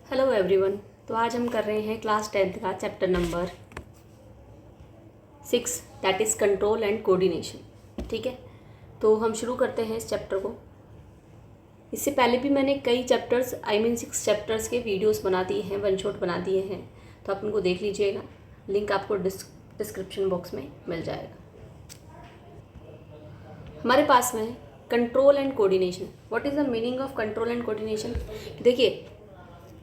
Hello everyone. तो आज हम कर रहे हैं क्लास 10th का chapter number 6 that is control and coordination. ठीक है, तो हम शुरू करते हैं इस चैप्टर को। इससे पहले भी मैंने कई चैप्टर्स 6 चैप्टर्स के वीडियोस बना दिए हैं, वन शॉट बना दिए हैं, तो आप उनको देख लीजिएगा। लिंक आपको डिस्क्रिप्शन बॉक्स में मिल जाएगा। हमारे पास में control and coordination. What is the meaning of control and coordination? देखिए,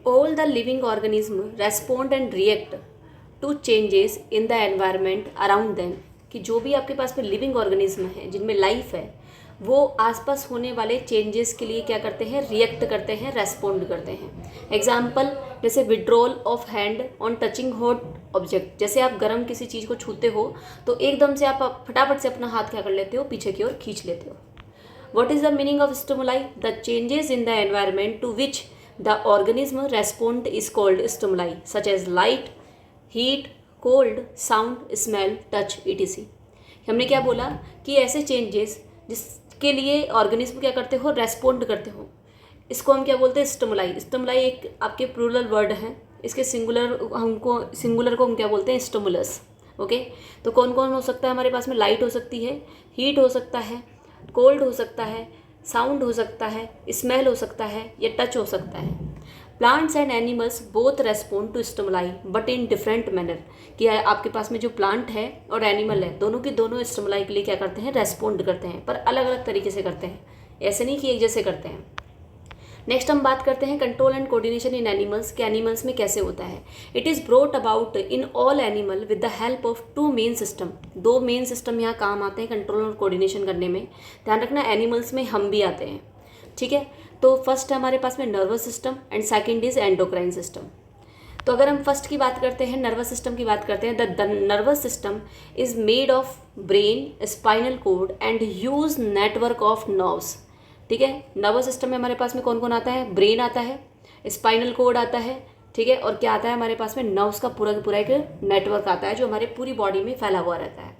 all the living organism respond and react to changes in the environment around them। कि जो भी आपके पास में लिविंग ऑर्गेनिज्म है, जिनमें लाइफ है, वो आसपास होने वाले चेंजेस के लिए क्या करते हैं? रिएक्ट करते हैं, रेस्पॉन्ड करते हैं। एग्जाम्पल जैसे withdrawal of hand on touching hot object. जैसे आप गर्म किसी चीज़ को छूते हो तो एकदम से आप फटाफट से अपना हाथ क्या कर लेते हो? पीछे की ओर खींच लेते हो। What is the meaning of stimuli? The changes in the environment to which the organism respond is called stimuli, such as light, heat, cold, sound, smell, touch, etc. हमने क्या बोला कि ऐसे चेंजेस जिसके लिए ऑर्गेनिज्म क्या करते हो? रेस्पॉन्ड करते हो, इसको हम क्या बोलते हैं? स्टिमुलाई। स्टिमुलाई एक आपके प्लूरल वर्ड है, इसके सिंगुलर को हम क्या बोलते हैं? स्टिमुलस। ओके, तो कौन कौन हो सकता है हमारे पास में? लाइट हो सकती है, हीट हो सकता है, कोल्ड हो सकता है, साउंड हो सकता है, स्मेल हो सकता है, या टच हो सकता है। Plants and animals both respond to stimuli but in different manner. कि आपके पास में जो प्लांट है और एनिमल है, दोनों के दोनों स्टिमुलाई के लिए क्या करते हैं? रेस्पॉन्ड करते हैं, पर अलग अलग तरीके से करते हैं, ऐसे नहीं कि एक जैसे करते हैं। नेक्स्ट हम बात करते हैं control and coordination in animals के एनिमल्स में कैसे होता है। It is brought about in all animal with the help of two main system. दो मेन सिस्टम यहाँ काम आते हैं कंट्रोल और कोऑर्डिनेशन करने में। ध्यान रखना, एनिमल्स में हम भी आते हैं। ठीक है, तो फर्स्ट हमारे पास में nervous system and second is endocrine system. तो अगर हम फर्स्ट की बात करते हैं, नर्वस सिस्टम की बात करते हैं, the nervous system is made of brain, spinal cord and huge network of nerves. ठीक है, नर्वस सिस्टम में हमारे पास में कौन कौन आता है? ब्रेन आता है, स्पाइनल कोड आता है, ठीक है, और क्या आता है हमारे पास में? नर्व्स का पूरा एक नेटवर्क आता है जो हमारे पूरी बॉडी में फैला हुआ रहता है।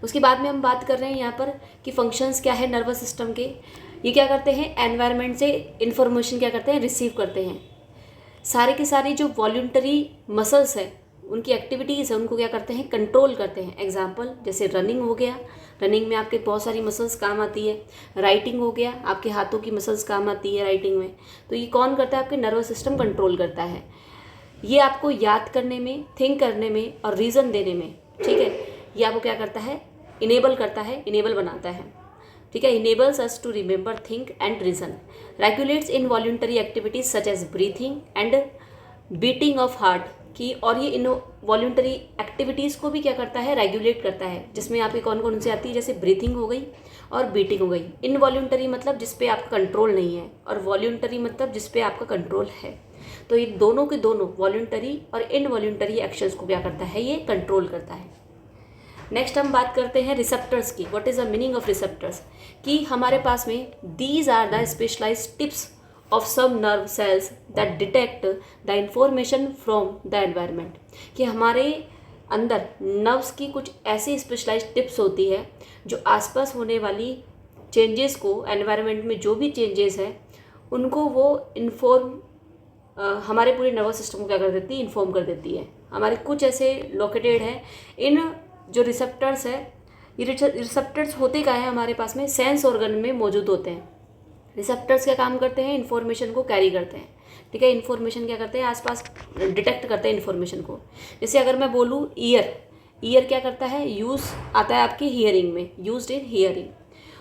उसके बाद में हम बात कर रहे हैं यहाँ पर कि फंक्शंस क्या है नर्वस सिस्टम के। ये क्या करते हैं? एनवायरनमेंट से इन्फॉर्मेशन क्या करते हैं? रिसीव करते हैं। सारे की सारी जो वॉल्यूंटरी मसल्स है, उनकी एक्टिविटीज़ है, उनको क्या करते हैं? कंट्रोल करते हैं। एग्जाम्पल जैसे रनिंग हो गया, रनिंग में आपके बहुत सारी मसल्स काम आती है। राइटिंग हो गया, आपके हाथों की मसल्स काम आती है राइटिंग में। तो ये कौन करता है? आपके नर्वस सिस्टम कंट्रोल करता है। ये आपको याद करने में, थिंक करने में और रीज़न देने में, ठीक है, ये आपको क्या करता है? इनेबल करता है, इनेबल बनाता है। ठीक है, enables us to remember, think and reason. Regulates involuntary activities such as breathing and beating of heart की। और ये इनवॉल्यूंटरी एक्टिविटीज़ को भी क्या करता है? रेगुलेट करता है, जिसमें आपकी कौन कौन सी आती है? जैसे ब्रीथिंग हो गई और बीटिंग हो गई। इनवॉल्यूंटरी मतलब जिस पे आपका कंट्रोल नहीं है, और वॉल्यूंटरी मतलब जिस पे आपका कंट्रोल है। तो ये दोनों के दोनों वॉल्यूंटरी और इनवॉल्यूंटरी एक्शंस को क्या करता है? ये कंट्रोल करता है। नेक्स्ट हम बात करते हैं रिसेप्टर्स की। What is the meaning of receptors? कि हमारे पास में these are the specialized tips of some nerve cells that detect the information from the environment. कि हमारे अंदर नर्व्स की कुछ ऐसी स्पेशलाइज्ड टिप्स होती है जो आसपास होने वाली चेंजेस को, एनवायरनमेंट में जो भी चेंजेस है, उनको वो हमारे पूरे नर्वस सिस्टम को क्या कर देती है? इन्फॉर्म कर देती है। हमारे कुछ ऐसे लोकेटेड है इन जो रिसेप्टर्स है। ये रिसेप्टर्स होते क्या है? हमारे पास में सेंस ऑर्गन में मौजूद होते हैं। रिसेप्टर्स क्या काम करते हैं? इन्फॉर्मेशन को कैरी करते हैं। ठीक है, इन्फॉर्मेशन क्या करते हैं? आसपास डिटेक्ट करते हैं इन्फॉर्मेशन को। जैसे अगर मैं बोलूँ ईयर, ईयर क्या करता है? यूज़ आता है आपकी हियरिंग में, यूज्ड इन हियरिंग।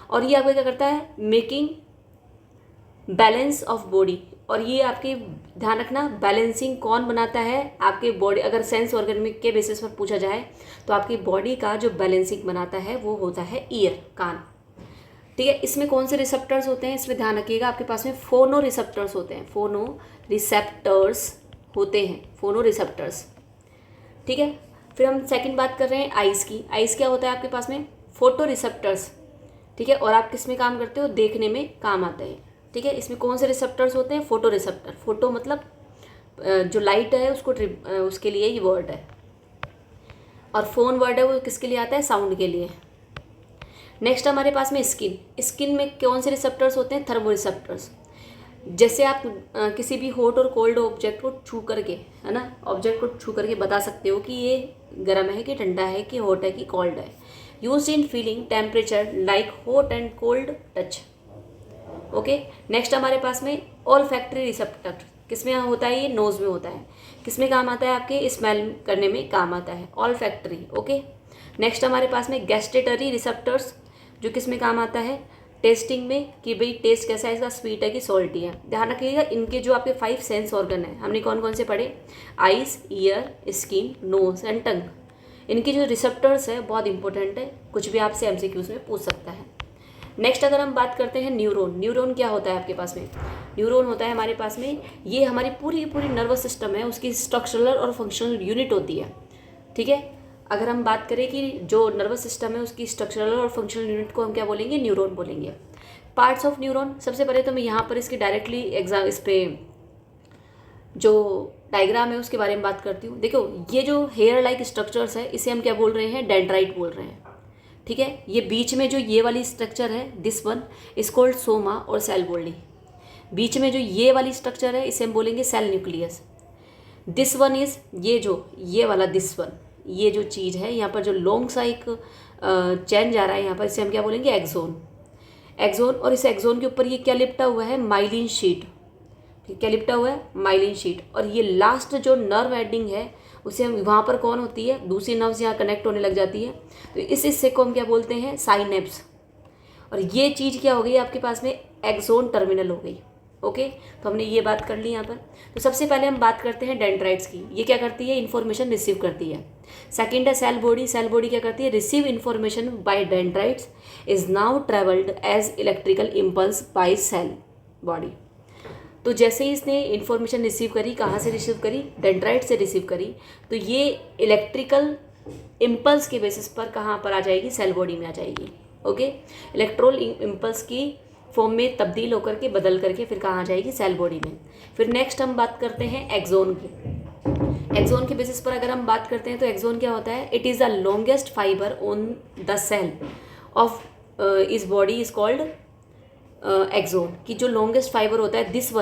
और ये आपको क्या करता है? Making balance of body. और ये आपके ध्यान रखना, बैलेंसिंग कौन बनाता है? आपके बॉडी। अगर सेंस ऑर्गन में के बेसिस पर पूछा जाए तो आपकी बॉडी का जो बैलेंसिंग बनाता है वो होता है ईयर, कान। ठीक है, इसमें कौन से रिसेप्टर्स होते हैं? इसमें ध्यान रखिएगा, आपके पास में फोनो रिसेप्टर्स होते हैं। फोनो रिसेप्टर्स होते हैं, फोनो रिसेप्टर्स। ठीक है, फिर हम सेकंड बात कर रहे हैं आइज़ की। आइज़ क्या होता है आपके पास में? Photo receptors. ठीक है, और आप किस में काम करते हो? देखने में काम आते हैं। ठीक है, इसमें कौन से रिसेप्टर्स होते हैं? Photo receptor. फोटो मतलब जो लाइट है उसको, उसके लिए ये वर्ड है। और फोन वर्ड है वो किसके लिए आता है? साउंड के लिए। नेक्स्ट हमारे पास में स्किन। स्किन में कौन से रिसेप्टर्स होते हैं? Thermo receptors. जैसे आप किसी भी हॉट और कोल्ड ऑब्जेक्ट को छू करके, है ना, ऑब्जेक्ट को छू करके बता सकते हो कि ये गर्म है कि ठंडा है कि हॉट है कि कोल्ड है। Use in feeling temperature like hot and cold touch. Okay, next हमारे पास में ऑल फैक्ट्री रिसेप्टर, किस में होता है? ये नोज में होता है। किस में काम आता है? आपके स्मेल करने में काम आता है, ऑल फैक्ट्री। ओके, नेक्स्ट हमारे पास में गैस्टेटरी रिसेप्टर्स, जो किस में काम आता है? टेस्टिंग में, कि भाई टेस्ट कैसा है इसका, स्वीट है कि सॉल्टी है। ध्यान रखिएगा, इनके जो आपके 5 सेंस ऑर्गन है, हमने कौन कौन से पढ़े? Eyes, ear, skin, nose and tongue. इनकी जो रिसेप्टर्स है बहुत इंपॉर्टेंट है, कुछ भी आपसे एमसीक्यूज में पूछ सकता है। नेक्स्ट अगर हम बात करते हैं न्यूरॉन, न्यूरॉन क्या होता है आपके पास में? न्यूरॉन होता है हमारे पास में, ये हमारी पूरी पूरी नर्वस सिस्टम है, उसकी स्ट्रक्चरल और फंक्शनल यूनिट होती है। ठीक है, अगर हम बात करें कि जो नर्वस सिस्टम है उसकी स्ट्रक्चरल और फंक्शनल यूनिट को हम क्या बोलेंगे? न्यूरॉन बोलेंगे। पार्ट्स ऑफ न्यूरॉन, सबसे पहले तो मैं यहाँ पर इसकी डायरेक्टली एग्जाम इस पर जो डायग्राम है उसके बारे में बात करती हूँ। देखो, ये जो हेयर लाइक स्ट्रक्चर्स है इसे हम क्या बोल रहे हैं? डेंड्राइट बोल रहे हैं। ठीक है, ये बीच में जो ये वाली स्ट्रक्चर है, this one is called Soma और सेल बॉडी। बीच में जो ये वाली स्ट्रक्चर है इसे हम बोलेंगे cell nucleus. This one is, ये वाला दिस वन, ये जो चीज़ है यहाँ पर जो लॉन्ग सा एक चैन जा रहा है यहाँ पर, इसे हम क्या बोलेंगे? एक्सोन। एक्सोन, और इस एक्सोन के ऊपर ये क्या लिपटा हुआ है? Myelin sheath. क्या लिपटा हुआ है? Myelin sheath. और ये लास्ट जो नर्व एंडिंग है उसे हम, वहाँ पर कौन होती है? दूसरी नर्व्स यहाँ कनेक्ट होने लग जाती है, तो इस हिस्से को हम क्या बोलते हैं? साइनेप्स। और ये चीज़ क्या हो गई आपके पास में? एक्सोन टर्मिनल हो गई। ओके, तो हमने ये बात कर ली यहाँ पर। तो सबसे पहले हम बात करते हैं डेंड्राइट्स की। ये क्या करती है? इन्फॉर्मेशन रिसीव करती है। सेकेंड है सेल बॉडी। सेल बॉडी क्या करती है? Receive information by dendrites is now travelled as electrical impulse by cell body. तो जैसे ही इसने इन्फॉर्मेशन रिसीव करी, कहाँ से रिसीव करी? डेंड्राइट से रिसीव करी, तो ये इलेक्ट्रिकल इम्पल्स के बेसिस पर कहाँ पर आ जाएगी? सेल बॉडी में आ जाएगी। ओके, इलेक्ट्रोल इम्पल्स की फॉर्म में तब्दील होकर के, बदल करके फिर कहाँ आ जाएगी? सेल बॉडी में। फिर नेक्स्ट हम बात करते हैं एक्सोन की। एक्सोन के बेसिस पर अगर हम बात करते हैं तो एक्सोन क्या होता है? It is the longest fibre on the cell of is body is called axon. की जो लॉन्गेस्ट फाइबर होता है, दिस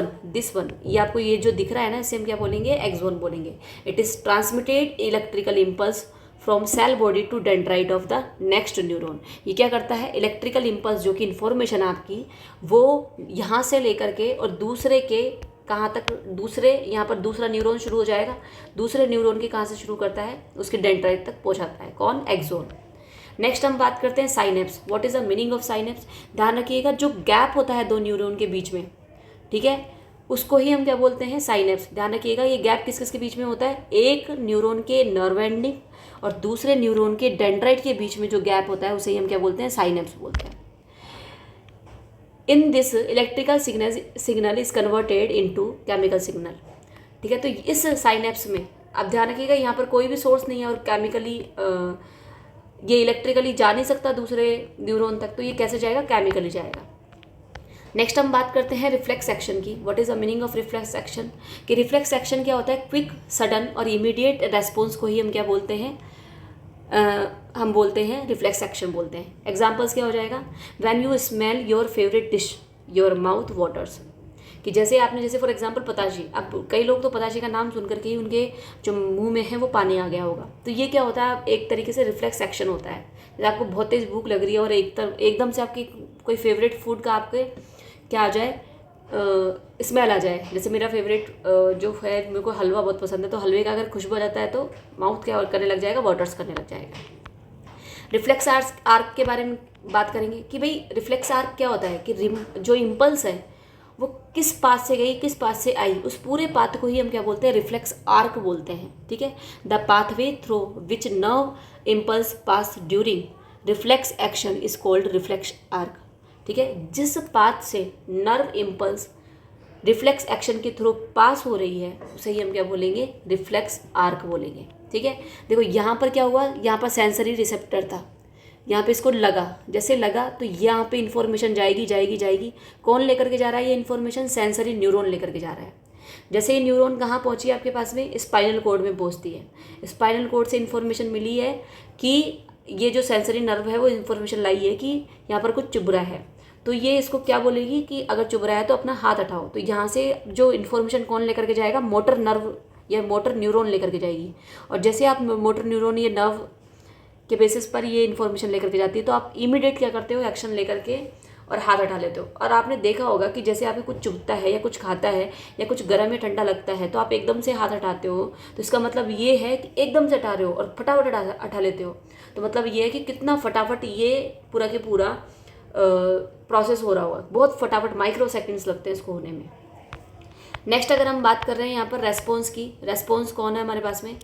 वन, ये आपको ये जो दिख रहा है ना, इसे हम क्या बोलेंगे? एक्सोन बोलेंगे। It is transmitted electrical impulse from cell body to dendrite of the next neuron. ये क्या करता है? इलेक्ट्रिकल इम्पल्स, जो कि इन्फॉर्मेशन आपकी, वो यहाँ से लेकर के और दूसरे के कहाँ तक? दूसरे, यहाँ पर दूसरा न्यूरॉन शुरू हो जाएगा, दूसरे न्यूरॉन के कहाँ से शुरू करता है? उसके डेंड्राइट तक पहुँचाता है। कौन? एक्सोन। नेक्स्ट हम बात करते हैं synapse. What is the meaning of synapse? ध्यान रखिएगा, जो गैप होता है दो न्यूरॉन के बीच में, ठीक है, उसको ही हम क्या बोलते हैं? साइनेप्स। ध्यान रखिएगा, ये गैप किस किस के बीच में होता है? एक न्यूरॉन के नर्व एंडिंग और दूसरे न्यूरॉन के डेंड्राइट के बीच में जो गैप होता है उसे ही हम क्या बोलते हैं? साइनेप्स बोलते हैं। In this electrical signal is converted into chemical signal. ठीक है, तो इस साइनेप्स में अब ध्यान रखिएगा, यहाँ पर कोई भी सोर्स नहीं है और केमिकली ये इलेक्ट्रिकली जा नहीं सकता दूसरे न्यूरॉन तक, तो ये कैसे जाएगा? केमिकली जाएगा। नेक्स्ट हम बात करते हैं रिफ्लेक्स एक्शन की। What is the meaning of reflex action? कि रिफ्लेक्स एक्शन क्या होता है? क्विक, सडन और इमीडिएट रेस्पॉन्स को ही हम क्या बोलते हैं? हम बोलते हैं रिफ्लेक्स एक्शन बोलते हैं। एग्जाम्पल्स क्या हो जाएगा? When you smell your favourite dish your mouth waters. कि जैसे आपने, जैसे फॉर एग्जांपल पताशे, अब कई लोग तो पताशे का नाम सुन करके ही उनके जो मुंह में है वो पानी आ गया होगा, तो ये क्या होता है? एक तरीके से रिफ्लेक्स एक्शन होता है। जैसे आपको बहुत तेज़ भूख लग रही है और एकदम से आपकी कोई फेवरेट फूड का आपके क्या आ जाए? स्मेल आ जाए। जैसे मेरा फेवरेट जो है, मेरे को हलवा बहुत पसंद है, तो हलवे का अगर खुशबू आ जाता है तो माउथ क्या करने लग जाएगा? वाटर्स करने लग जाएगा। रिफ्लेक्स आर्क के बारे में बात करेंगे कि भाई रिफ्लेक्स आर्क क्या होता है? कि जो इम्पल्स है वो किस पाथ से गई, किस पाथ से आई, उस पूरे पाथ को ही हम क्या बोलते हैं? रिफ्लेक्स आर्क बोलते हैं। ठीक है, the pathway through which nerve impulse pass during reflex action is called reflex arc. ठीक है, जिस पाथ से नर्व इम्पल्स रिफ्लेक्स एक्शन के थ्रू पास हो रही है उसे ही हम क्या बोलेंगे? रिफ्लेक्स आर्क बोलेंगे। ठीक है, देखो यहाँ पर क्या हुआ? यहाँ पर सेंसरी रिसेप्टर था, यहाँ पे इसको लगा, जैसे लगा तो यहाँ पे इन्फॉर्मेशन जाएगी। कौन लेकर के जा रहा है ये इन्फॉर्मेशन? सेंसरी न्यूरॉन लेकर के जा रहा है। जैसे ये न्यूरॉन कहाँ पहुँची आपके पास में? स्पाइनल कॉर्ड में पहुँचती है। स्पाइनल कॉर्ड से इन्फॉर्मेशन मिली है कि ये जो सेंसरी नर्व है वो इन्फॉर्मेशन लाई है कि यहाँ पर कुछ चुभ रहा है, तो ये इसको क्या बोलेगी कि अगर चुभ रहा है तो अपना हाथ हटाओ। तो यहाँ से जो इन्फॉर्मेशन कौन लेकर के जाएगा, मोटर नर्व या मोटर न्यूरॉन लेकर के जाएगी। और जैसे आप मोटर न्यूरॉन या नर्व के बेसिस पर ये इन्फॉर्मेशन लेकर के जाती है, तो आप इमीडिएट क्या करते हो, एक्शन लेकर के और हाथ हटा लेते हो। और आपने देखा होगा कि जैसे आपको कुछ चुभता है या कुछ खाता है या कुछ गर्म या ठंडा लगता है, तो आप एकदम से हाथ हटाते हो। तो इसका मतलब ये है कि एकदम से हटा रहे हो और फटाफट हटा लेते हो। तो मतलब ये है कि कितना फटाफट ये पूरा के पूरा प्रोसेस हो रहा होगा, बहुत फटाफट, माइक्रो सेकेंड्स लगते हैं इसको होने में। नेक्स्ट अगर हम बात कर रहे हैं यहाँ पर रेस्पॉन्स की, रेस्पॉन्स कौन है हमारे पास में,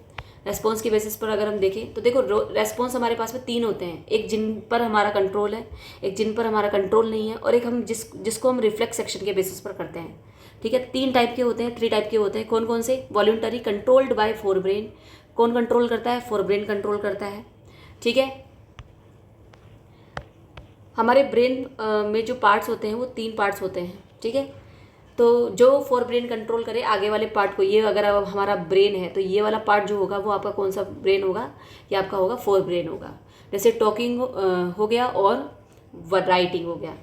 रेस्पॉन्स की बेसिस पर अगर हम देखें तो देखो रेस्पॉन्स हमारे पास में 3 होते हैं, एक जिन पर हमारा कंट्रोल है, एक जिन पर हमारा कंट्रोल नहीं है, और एक हम जिसको हम रिफ्लेक्स एक्शन के बेसिस पर करते हैं। ठीक है, 3 टाइप के होते हैं, 3 टाइप के होते हैं। कौन कौन से? Voluntary, controlled by fore brain. कौन कंट्रोल करता है? फोर ब्रेन कंट्रोल करता है। ठीक है, हमारे ब्रेन में जो पार्ट्स होते हैं वो 3 पार्ट्स होते हैं। ठीक है, तो जो फोर ब्रेन कंट्रोल करे आगे वाले पार्ट को, ये अगर अब हमारा ब्रेन है तो ये वाला पार्ट जो होगा वो आपका कौन सा ब्रेन होगा? ये आपका होगा फोर ब्रेन होगा। जैसे टॉकिंग हो गया और राइटिंग हो गया।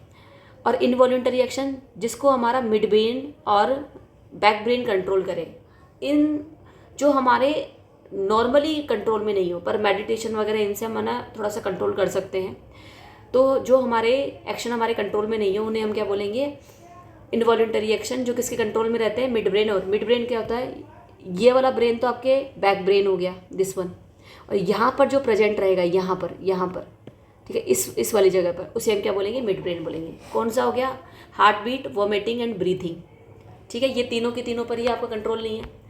और इनवॉल्यूंटरी एक्शन जिसको हमारा मिड ब्रेन और बैक ब्रेन कंट्रोल करे, इन जो हमारे नॉर्मली कंट्रोल में नहीं हो, पर मेडिटेशन वगैरह इनसे हम ना थोड़ा सा कंट्रोल कर सकते हैं। तो जो हमारे एक्शन हमारे कंट्रोल में नहीं है उन्हें हम क्या बोलेंगे? Involuntary action. जो किसके कंट्रोल में रहते हैं? Mid brain. और मिड ब्रेन क्या होता है? ये वाला ब्रेन तो आपके बैक ब्रेन हो गया, दिस वन। और यहाँ पर जो प्रेजेंट रहेगा, यहाँ पर, ठीक है, इस वाली जगह पर, उसे हम क्या बोलेंगे? मिड ब्रेन बोलेंगे। कौन सा हो गया? Heart beat, vomiting and breathing. ठीक है, ये तीनों के तीनों पर ही आपका कंट्रोल नहीं है।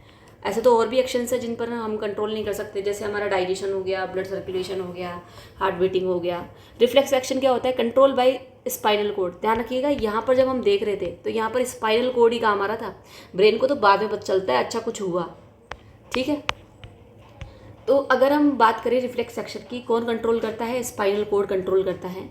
ऐसे तो और भी एक्शंस है जिन पर हम कंट्रोल नहीं कर सकते, जैसे हमारा डाइजेशन हो गया, ब्लड सर्कुलेशन हो गया, हार्ट बीटिंग हो गया। रिफ्लेक्स एक्शन क्या होता है? Control by spinal cord. ध्यान रखिएगा, यहाँ पर जब हम देख रहे थे तो यहाँ पर स्पाइनल कोड ही काम आ रहा था, ब्रेन को तो बाद में पता चलता है अच्छा कुछ हुआ। ठीक है, तो अगर हम बात करें रिफ्लेक्स एक्शन की, कौन कंट्रोल करता है? स्पाइनल कोड कंट्रोल करता है।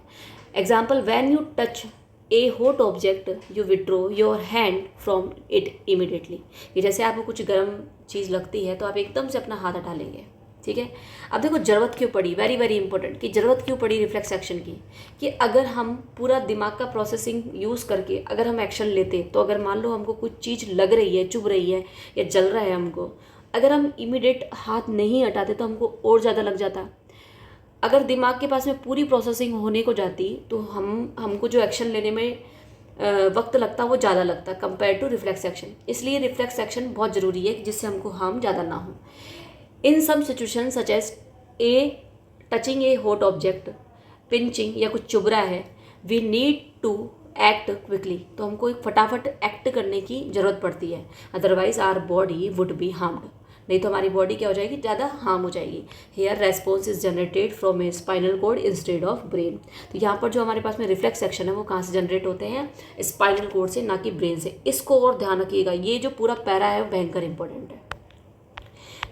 Example, when you touch A hot object you withdraw your hand from it immediately. कि जैसे आपको कुछ गर्म चीज़ लगती है तो आप एकदम से अपना हाथ हटा लेंगे। ठीक है, अब देखो ज़रूरत क्यों पड़ी, वेरी वेरी इंपॉर्टेंट, कि ज़रूरत क्यों पड़ी रिफ्लेक्स एक्शन की, कि अगर हम पूरा दिमाग का प्रोसेसिंग यूज़ करके अगर हम एक्शन लेते, तो अगर मान लो हमको कुछ चीज़ लग रही है, चुभ रही है या जल रहा है हमको, अगर हम इमीडिएट हाथ नहीं हटाते तो हमको और ज़्यादा लग जाता। अगर दिमाग के पास में पूरी प्रोसेसिंग होने को जाती तो हमको जो एक्शन लेने में वक्त लगता वो ज़्यादा लगता कंपेयर टू रिफ्लेक्स एक्शन। इसलिए रिफ्लेक्स एक्शन बहुत ज़रूरी है जिससे हमको हार्म ज़्यादा ना हो। In some situation such as touching a hot object, pinching या कुछ चुभ रहा है, we need to act quickly. तो हमको एक फटाफट एक्ट करने की ज़रूरत पड़ती है, otherwise our body would be harmed. नहीं तो हमारी बॉडी क्या हो जाएगी? ज़्यादा हार्म हो जाएगी। Here response is generated from a spinal cord instead of brain. तो यहाँ पर जो हमारे पास में रिफ्लेक्स एक्शन है वो कहाँ से जनरेट होते हैं? स्पाइनल कोड से, ना कि ब्रेन से। इसको और ध्यान रखिएगा, ये जो पूरा पैरा है वो भयंकर इंपॉर्टेंट है।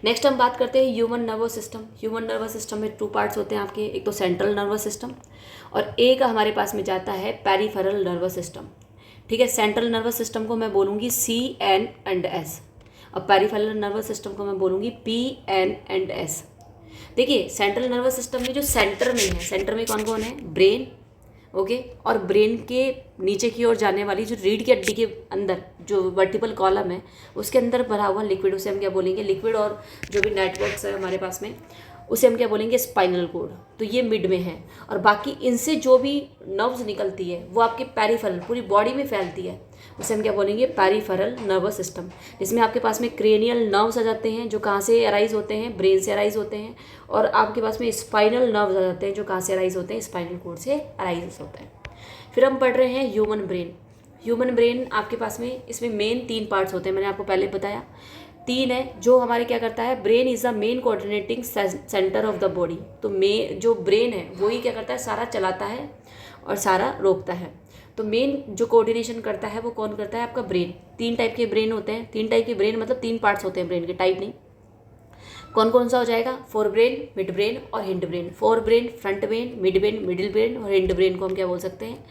नेक्स्ट हम बात करते हैं human nervous system. Human nervous system में 2 पार्ट्स होते हैं आपके, एक तो सेंट्रल नर्वस सिस्टम और एक हमारे पास में जाता है पेरिफेरल नर्वस सिस्टम। ठीक है, सेंट्रल नर्वस सिस्टम को मैं बोलूँगी CN&S और पेरिफेरल नर्वस सिस्टम को मैं बोलूँगी PN&S। देखिए, सेंट्रल नर्वस सिस्टम में जो सेंटर में है, सेंटर में कौन कौन है? ब्रेन, ओके, और ब्रेन के नीचे की ओर जाने वाली जो रीढ़ की हड्डी के अंदर जो वर्टिकल कॉलम है उसके अंदर भरा हुआ लिक्विड, उसे हम क्या बोलेंगे? लिक्विड। और जो भी नेटवर्क्स है हमारे पास में उसे हम क्या बोलेंगे? Spinal cord. तो ये मिड में है। और बाकी इनसे जो भी नर्व्स निकलती है वो आपके पेरिफेरल पूरी बॉडी में फैलती है, उसे हम क्या बोलेंगे? Peripheral nervous system. जिसमें आपके पास में क्रेनियल नर्व्स आ जाते हैं जो कहाँ से अराइज होते हैं? ब्रेन से अराइज होते हैं। और आपके पास में स्पाइनल नर्व्स आ जाते हैं जो कहाँ से अराइज होते हैं? स्पाइनल कोड से अराइज होते हैं। फिर हम पढ़ रहे हैं ह्यूमन ब्रेन। ह्यूमन ब्रेन आपके पास में, इसमें मेन 3 पार्ट्स होते हैं, मैंने आपको पहले बताया 3 है। जो हमारे क्या करता है? Brain is the main coordinating centre of the body. तो जो ब्रेन है वही क्या करता है? सारा चलाता है और सारा रोकता है। तो मेन जो कोऑर्डिनेशन करता है वो कौन करता है? आपका ब्रेन। 3 टाइप के ब्रेन होते हैं। 3 टाइप के ब्रेन मतलब 3 पार्ट्स होते हैं ब्रेन के, टाइप नहीं। कौन कौन सा हो जाएगा? फोर ब्रेन, मिड ब्रेन और hind brain. Fore brain, front brain, middle brain और हिंड ब्रेन को हम क्या बोल सकते हैं?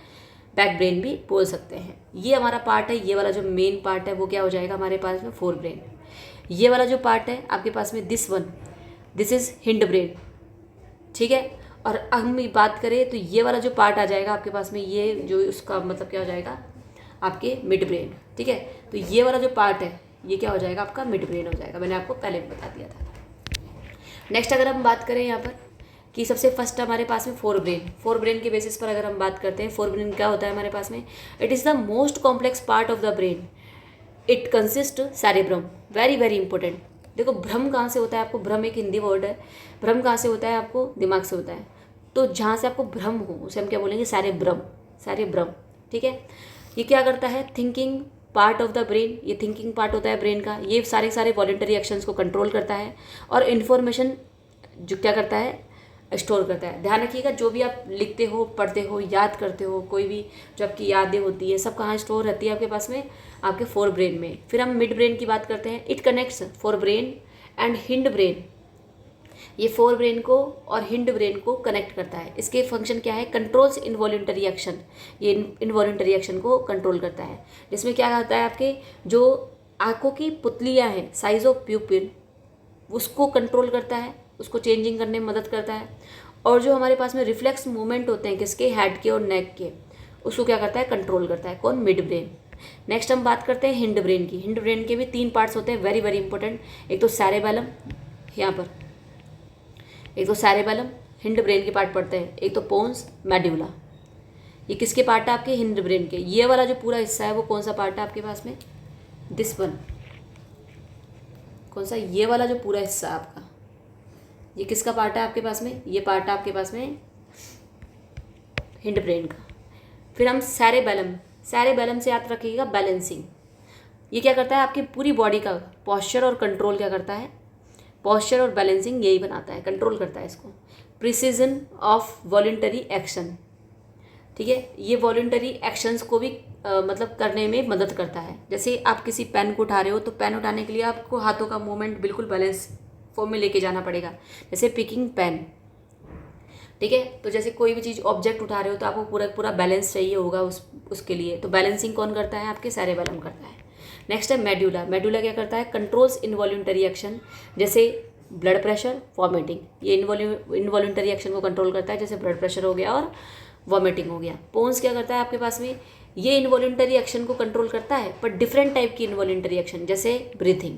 बैक ब्रेन भी बोल सकते हैं। ये हमारा पार्ट है, ये वाला जो मेन पार्ट है वो क्या हो जाएगा हमारे पास में? Fore brain. ये वाला जो पार्ट है आपके पास में, दिस इज हिंड ब्रेन। ठीक है, और हम बात करें तो ये वाला जो पार्ट आ जाएगा आपके पास में, ये जो उसका मतलब क्या हो जाएगा आपके मिड ब्रेन, ठीक है। तो ये वाला जो पार्ट है ये क्या हो जाएगा आपका मिड ब्रेन हो जाएगा, मैंने आपको पहले भी बता दिया था। नेक्स्ट अगर हम बात करें यहाँ पर कि सबसे फर्स्ट हमारे पास में फोर ब्रेन के बेसिस पर अगर हम बात करते हैं, फोर ब्रेन क्या होता है हमारे पास में, it is the most complex part of the brain, it consist cerebrum, very very important. देखो भ्रम कहाँ से होता है, आपको भ्रम एक हिंदी वर्ड है, भ्रम कहाँ से होता है, आपको दिमाग से होता है। तो जहाँ से आपको भ्रम हो उसे हम क्या बोलेंगे, सेरेब्रम, ठीक है। ये क्या करता है, thinking part of the brain, ये थिंकिंग पार्ट होता है ब्रेन का, ये सारे वॉलेंटरी एक्शंस को कंट्रोल करता है और इन्फॉर्मेशन जो क्या करता है, स्टोर करता है। ध्यान रखिएगा जो भी आप लिखते हो, पढ़ते हो, याद करते हो, कोई भी जो आपकी यादें होती है सब कहाँ स्टोर रहती है आपके पास में, आपके फोर ब्रेन में। फिर हम मिड ब्रेन की बात करते हैं, it connects fore brain and hind brain, ये फोर ब्रेन को और हिंड ब्रेन को कनेक्ट करता है। इसके फंक्शन क्या है, कंट्रोल्स इनवॉल्यूंटरी एक्शन, ये इनवॉल्यूंटरी एक्शन को कंट्रोल करता है, जिसमें क्या होता है आपके जो आंखों की पुतलियाँ हैं, साइज ऑफ प्यूपिल, उसको कंट्रोल करता है, उसको चेंजिंग करने में मदद करता है। और जो हमारे पास में रिफ्लेक्स मूवमेंट होते हैं किसके, हेड के और नेक के, उसको क्या करता है, कंट्रोल करता है, कौन, मिड ब्रेन। नेक्स्ट हम बात करते हैं हिंड ब्रेन की। हिंड ब्रेन के भी तीन पार्ट्स होते हैं, वेरी वेरी इंपॉर्टेंट। एक तो सैरेबेलम, यहाँ पर एक तो सैरेबेलम हिंड ब्रेन के पार्ट पड़ते हैं, एक तो पोन्स, मेड्यूला, ये किसके पार्ट है आपके, हिंड ब्रेन के। ये वाला जो पूरा हिस्सा है वो कौन सा पार्ट है आपके पास में, दिस वन, कौन सा, ये वाला जो पूरा हिस्सा है आपका, ये किसका पार्ट है आपके पास में, ये पार्ट है आपके पास में हिंड ब्रेन का। फिर हम सैरेबेलम से याद रखिएगा बैलेंसिंग, ये क्या करता है आपकी पूरी बॉडी का पॉस्चर और कंट्रोल क्या करता है, पॉस्चर और बैलेंसिंग यही बनाता है, कंट्रोल करता है इसको। प्रिसीजन ऑफ वॉलंटरी एक्शन, ठीक है, ये वॉलंटरी एक्शंस को भी मतलब करने में मदद करता है। जैसे आप किसी पेन को उठा रहे हो तो पेन उठाने के लिए आपको हाथों का मूवमेंट बिल्कुल बैलेंस फॉर्म में लेके जाना पड़ेगा, जैसे पिकिंग पेन, ठीक है। तो जैसे कोई भी चीज़ ऑब्जेक्ट उठा रहे हो तो आपको पूरा बैलेंस चाहिए होगा उसके लिए, तो बैलेंसिंग कौन करता है, आपके सैरेबेलम करता है। नेक्स्ट है मेडुला क्या करता है, कंट्रोल्स इनवॉल्यूंटरी एक्शन, जैसे ब्लड प्रेशर, वॉमिटिंग, ये इनवॉल्यूंटरी एक्शन को कंट्रोल करता है, जैसे ब्लड प्रेशर हो गया और वॉमिटिंग हो गया। पोन्स क्या करता है आपके पास में, ये इनवॉल्यूंटरी एक्शन को कंट्रोल करता है पर डिफरेंट टाइप की इनवॉल्यूंटरी एक्शन, जैसे ब्रीथिंग,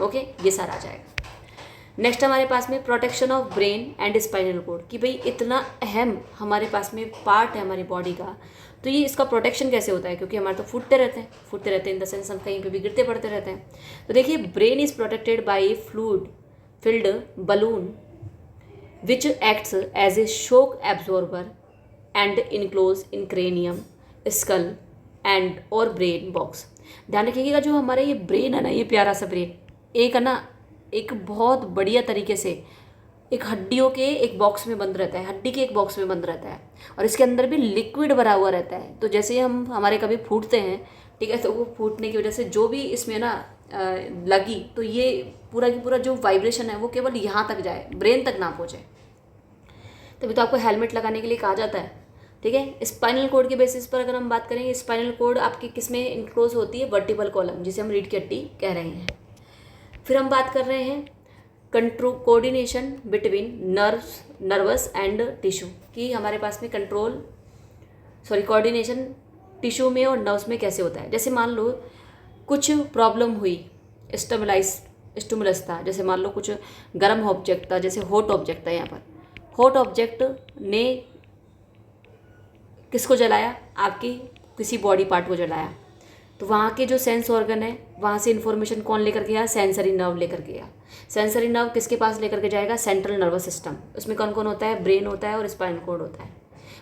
ओके, ये सारा आ जाएगा। नेक्स्ट हमारे पास में protection of brain and spinal cord, कि भाई इतना अहम हमारे पास में पार्ट है हमारी बॉडी का, तो ये इसका प्रोटेक्शन कैसे होता है, क्योंकि हमारे तो फूटते रहते हैं इन द सेंस हम कहीं पे भी गिरते पड़ते रहते हैं। तो देखिए brain is protected by fluid filled balloon which acts as a shock absorber and enclose in cranium, skull and और ब्रेन बॉक्स। ध्यान रखिएगा जो हमारा ये ब्रेन है ना, ये प्यारा सा ब्रेन एक है ना, एक बहुत बढ़िया तरीके से एक हड्डियों के एक बॉक्स में बंद रहता है, हड्डी के एक बॉक्स में बंद रहता है, और इसके अंदर भी लिक्विड भरा हुआ रहता है। तो जैसे हम हमारे कभी फूटते हैं, ठीक है, तो वो फूटने की वजह से जो भी इसमें ना लगी, तो ये पूरा की पूरा जो वाइब्रेशन है वो केवल यहाँ तक जाए, ब्रेन तक ना पहुँचे। तभी तो आपको हेलमेट लगाने के लिए कहा जाता है, ठीक है। स्पाइनल कोड के बेसिस पर अगर हम बात करें, स्पाइनल कोड आपकी किस में इनक्लोज होती है, वर्टिबल कॉलम, जिसे हम रीढ़ की हड्डी कह रहे हैं। फिर हम बात कर रहे हैं control coordination between nervous and tissue, कि हमारे पास में कोऑर्डिनेशन टिश्यू में और नर्व्स में कैसे होता है। जैसे मान लो कुछ प्रॉब्लम हुई, स्टिमुलस था, जैसे मान लो कुछ गर्म ऑब्जेक्ट था, जैसे हॉट ऑब्जेक्ट था, यहाँ पर हॉट ऑब्जेक्ट ने किसको जलाया, आपकी किसी बॉडी पार्ट को जलाया, तो वहाँ के जो सेंस ऑर्गन है वहाँ से इन्फॉर्मेशन कौन लेकर गया, सेंसरी नर्व लेकर गया। सेंसरी नर्व किसके पास लेकर के जाएगा, सेंट्रल नर्वस सिस्टम, उसमें कौन कौन होता है, ब्रेन होता है और स्पाइनल कॉर्ड होता है।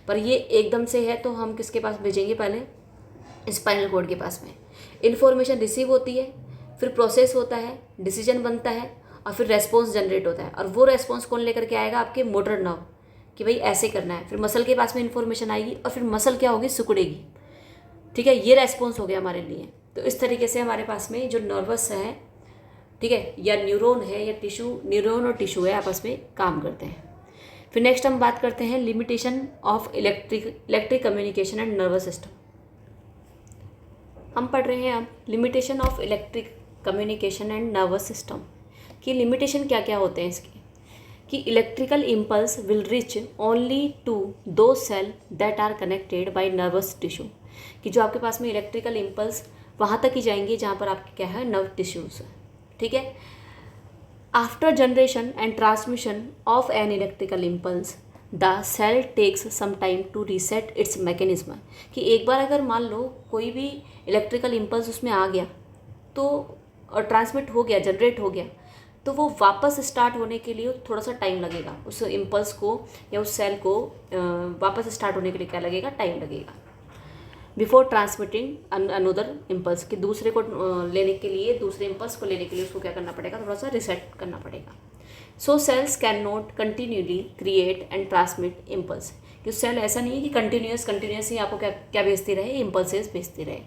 पर ये एकदम से है तो हम किसके पास भेजेंगे, पहले स्पाइनल कॉर्ड के पास में। इन्फॉर्मेशन रिसीव होती है, फिर प्रोसेस होता है, डिसीजन बनता है और फिर रेस्पॉन्स जनरेट होता है, और वो रेस्पॉन्स कौन लेकर के आएगा, आपके मोटर नर्व, कि भाई ऐसे करना है। फिर मसल के पास में इन्फॉर्मेशन आएगी और फिर मसल क्या होगी, सिकुड़ेगी, ठीक है, ये रेस्पॉन्स हो गया हमारे लिए। तो इस तरीके से हमारे पास में जो नर्वस है, ठीक है, या न्यूरॉन है या टिश्यू, न्यूरॉन और टिश्यू है, आपस में काम करते हैं। फिर नेक्स्ट हम बात करते हैं limitation of electric communication and nervous system. हम पढ़ रहे हैं अब limitation of electric communication and nervous system, कि लिमिटेशन क्या क्या होते हैं इसके, कि electrical impulse will reach only to those cell that are connected by nervous tissue, कि जो आपके पास में इलेक्ट्रिकल इम्पल्स वहाँ तक ही जाएंगे जहाँ पर आपके क्या है, नर्व टिश्यूज़, ठीक है। After generation and transmission of an electrical impulse the cell takes some time to reset its mechanism, कि एक बार अगर मान लो कोई भी इलेक्ट्रिकल इम्पल्स उसमें आ गया तो और ट्रांसमिट हो गया, जनरेट हो गया, तो वो वापस स्टार्ट होने के लिए थोड़ा सा टाइम लगेगा, उस इम्पल्स को या उस सेल को वापस स्टार्ट होने के लिए क्या लगेगा, टाइम लगेगा। बिफोर ट्रांसमिटिंग अनदर इम्पल्स, कि दूसरे को लेने के लिए, दूसरे इम्पल्स को लेने के लिए उसको क्या करना पड़ेगा, थोड़ा सा रिसेट करना पड़ेगा। सो cells can not continually create and transmit impulse, कि सेल ऐसा नहीं है कि कंटिन्यूस ही आपको क्या क्या भेजती रहे, इम्पल्सेस भेजती रहे।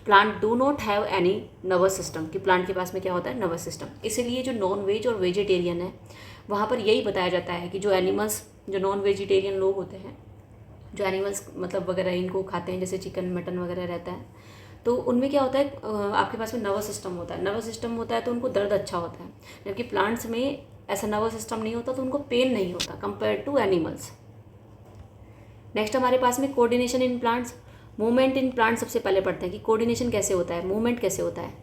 Plant do not have any nervous system, कि प्लांट के पास में क्या होता है, नर्वस सिस्टम। इसीलिए जो नॉन वेज और वेजिटेरियन है वहाँ पर यही बताया जाता है कि जो एनिमल्स, जो नॉन वेजिटेरियन लोग होते हैं, जो एनिमल्स मतलब वगैरह इनको खाते हैं, जैसे चिकन मटन वगैरह रहता है, तो उनमें क्या होता है, आपके पास में नर्वस सिस्टम होता है। नर्वस सिस्टम होता है तो उनको दर्द अच्छा होता है, जबकि प्लांट्स में ऐसा नर्वस सिस्टम नहीं होता तो उनको पेन नहीं होता कंपेयर टू एनिमल्स। नेक्स्ट हमारे पास में coordination in plants, movement in plant सबसे पहले पढ़ते हैं कि कोऑर्डिनेशन कैसे होता है, मूवमेंट कैसे होता है।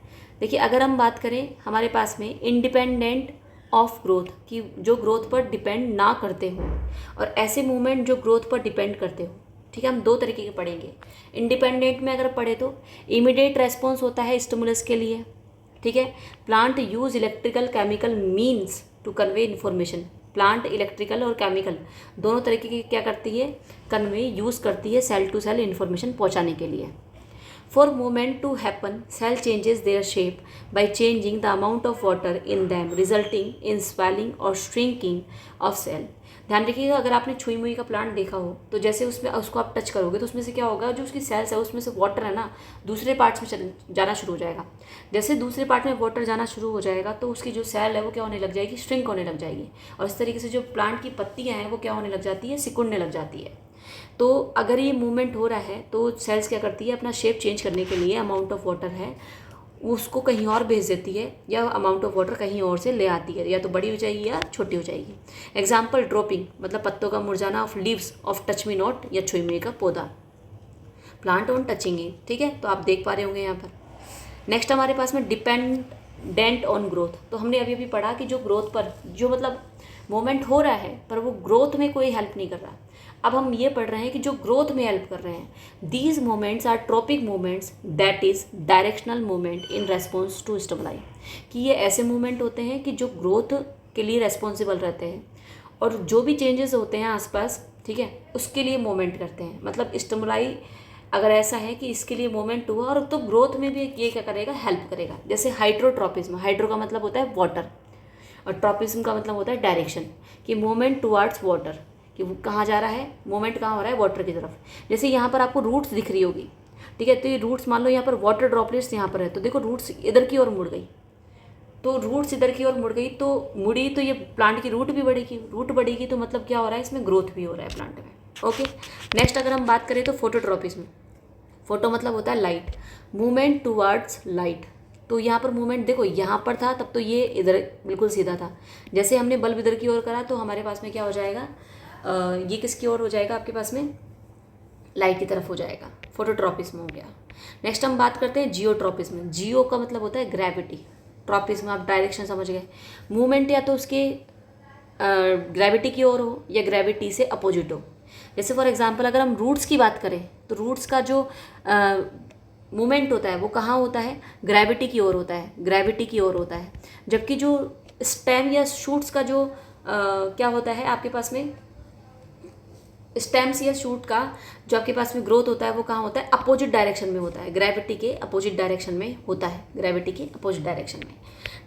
देखिए अगर हम बात करें हमारे पास में इंडिपेंडेंट ऑफ ग्रोथ, कि जो ग्रोथ पर डिपेंड ना करते हो, और ऐसे मूवमेंट जो ग्रोथ पर डिपेंड करते हो, ठीक है। हम दो तरीके के पढ़ेंगे। इंडिपेंडेंट में अगर पढ़े तो इमीडिएट रेस्पॉन्स होता है स्टिमुलस के लिए, ठीक है। Plant use electrical chemical means to convey information, plant electrical और केमिकल दोनों तरीके की क्या करती है, कन्वे यूज़ करती है सेल टू सेल इन्फॉर्मेशन पहुंचाने के लिए। For movement to happen cell changes their shape by changing the amount of water in them resulting in swelling और श्रिंकिंग ऑफ सेल। ध्यान रखिएगा, अगर आपने छुई मुई का प्लांट देखा हो तो जैसे उसमें उसको आप टच करोगे तो उसमें से क्या होगा, जो उसकी सेल्स है उसमें से वाटर है ना दूसरे पार्ट्स में जाना शुरू हो जाएगा। जैसे दूसरे पार्ट में वाटर जाना शुरू हो जाएगा तो उसकी जो सेल है वो क्या होने लग जाएगी, श्रिंक होने लग जाएगी, और इस तरीके से जो प्लांट की पत्तियाँ हैं वो क्या होने लग जाती है, सिकुड़ने लग जाती है। तो अगर ये मूवमेंट हो रहा है तो सेल्स क्या करती है, अपना शेप चेंज करने के लिए अमाउंट ऑफ वाटर है उसको कहीं और भेज देती है, या अमाउंट ऑफ वाटर कहीं और से ले आती है, या तो बड़ी हो जाएगी या छोटी हो जाएगी। एग्जाम्पल ड्रॉपिंग, मतलब पत्तों का मुरझाना of leaves of touch me not, या छुई मुई का पौधा, प्लांट ऑन टचिंग इट, ठीक है। तो आप देख पा रहे होंगे यहाँ पर। नेक्स्ट हमारे पास में डिपेंडेंट ऑन ग्रोथ, तो हमने अभी अभी पढ़ा कि जो ग्रोथ पर जो मतलब मूवमेंट हो रहा है पर वो ग्रोथ में कोई हेल्प नहीं कर रहा। अब हम ये पढ़ रहे हैं कि जो ग्रोथ में हेल्प कर रहे हैं, these movements are tropic movements that is directional movement in response to stimuli, कि ये ऐसे मूवमेंट होते हैं कि जो ग्रोथ के लिए रेस्पॉन्सिबल रहते हैं और जो भी चेंजेस होते हैं आसपास, ठीक है, उसके लिए मूवमेंट करते हैं। मतलब स्टिमुलाई अगर ऐसा है कि इसके लिए मूवमेंट हुआ और तो ग्रोथ में भी ये क्या करेगा, हेल्प करेगा। जैसे हाइड्रोट्रॉपिज्म, हाइड्रो का मतलब होता है वाटर और ट्रॉपिज्म का मतलब होता है डायरेक्शन, कि मूवमेंट टुवार्ड्स वाटर, कि वो कहाँ जा रहा है, मूवमेंट कहाँ हो रहा है, वाटर की तरफ। जैसे यहाँ पर आपको रूट्स दिख रही होगी, ठीक है, तो ये रूट्स मान लो यहाँ पर वाटर ड्रॉपलेट्स यहाँ पर है, तो देखो रूट्स इधर की ओर मुड़ गई, तो रूट्स इधर की ओर मुड़ गई तो मुड़ी तो ये प्लांट की रूट भी बढ़ेगी, रूट बढ़ेगी तो मतलब क्या हो रहा है, इसमें ग्रोथ भी हो रहा है प्लांट में। ओके, नेक्स्ट अगर हम बात करें तो फोटोट्रॉपिज्म, फोटो मतलब होता है लाइट, मूवमेंट टुवार्ड्स लाइट। तो यहाँ पर मूवमेंट देखो यहाँ पर था तब तो ये इधर बिल्कुल सीधा था, जैसे हमने बल्ब इधर की ओर करा तो हमारे पास में क्या हो जाएगा, ये किसकी ओर हो जाएगा, आपके पास में लाइट की तरफ हो जाएगा, फोटोट्रॉपिज्म हो गया। नेक्स्ट हम बात करते हैं जियोट्रॉपिज्म, जियो का मतलब होता है ग्रेविटी, ट्रॉपिज्म आप डायरेक्शन समझ गए, मूवमेंट या तो उसके ग्रेविटी की ओर हो या ग्रेविटी से अपोजिट हो। जैसे फॉर एग्जांपल अगर हम रूट्स की बात करें तो रूट्स का जो मूवमेंट होता है वो कहाँ होता है, ग्रेविटी की ओर होता है, ग्रेविटी की ओर होता है। जबकि जो स्टेम या शूट्स का जो क्या होता है आपके पास में, स्टेम्स या शूट का जो आपके पास में ग्रोथ होता है वो कहाँ होता है, अपोजिट डायरेक्शन में होता है, ग्रेविटी के अपोजिट डायरेक्शन में होता है, ग्रेविटी के अपोजिट डायरेक्शन में।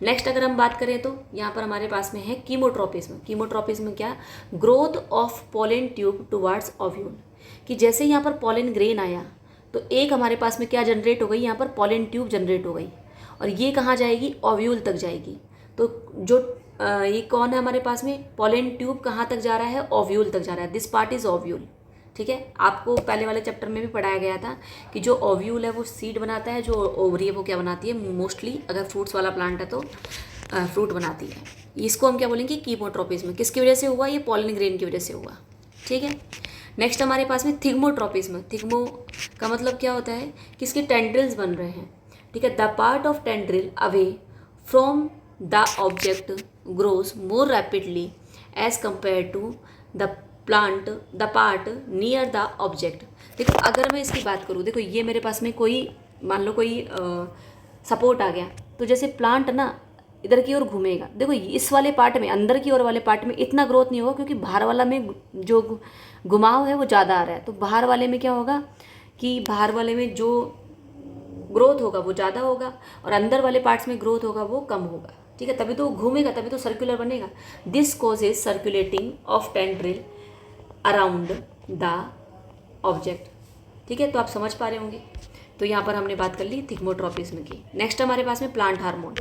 नेक्स्ट अगर हम बात करें तो यहाँ पर हमारे पास में है कीमोट्रॉपिज्म। कीमोट्रॉपिज्म क्या, growth of pollen tube towards ovule, कि जैसे यहाँ पर पॉलन ग्रेन आया तो एक हमारे पास में क्या जनरेट हो गई, यहाँ पर पॉलन ट्यूब जनरेट हो गई और ये कहाँ जाएगी, ओव्यूल तक जाएगी। तो जो ये कौन है हमारे पास में, पॉलन ट्यूब कहाँ तक जा रहा है, ओव्यूल तक जा रहा है, दिस पार्ट इज ओव्यूल, ठीक है। आपको पहले वाले चैप्टर में भी पढ़ाया गया था कि जो ओव्यूल है वो सीड बनाता है, जो ओवरी है वो क्या बनाती है, मोस्टली अगर फ्रूट्स वाला प्लांट है तो फ्रूट बनाती है। इसको हम क्या बोलेंगे, कीमोट्रोपिज्म। किसकी वजह से हुआ, ये पॉलन ग्रेन की वजह से हुआ। ठीक है, नेक्स्ट हमारे पास में थिग्मोट्रोपिज्म। थिग्मो का मतलब क्या होता है कि इसके टेंड्रिल्स बन रहे हैं। ठीक है, the part of tendril away from the object grows more rapidly as compare to the plant the part near the object. देखो अगर मैं इसकी बात करूँ, देखो ये मेरे पास में कोई मान लो कोई सपोर्ट आ गया, तो जैसे प्लांट ना इधर की ओर घूमेगा। देखो इस वाले पार्ट में, अंदर की ओर वाले पार्ट में इतना ग्रोथ नहीं होगा, क्योंकि बाहर वाला में जो घुमाव है वो ज़्यादा आ रहा है। तो बाहर वाले में क्या होगा कि बाहर वाले में जो ग्रोथ होगा वो ज़्यादा होगा, और अंदर वाले पार्ट्स में ग्रोथ होगा वो कम होगा। ठीक है, तभी तो घूमेगा, तभी तो सर्कुलर बनेगा। This causes circulating of tendril around the object. ठीक है, तो आप समझ पा रहे होंगे। तो यहाँ पर हमने बात कर ली थिग्मोट्रोपिज्म की। नेक्स्ट हमारे पास में प्लांट हार्मोन।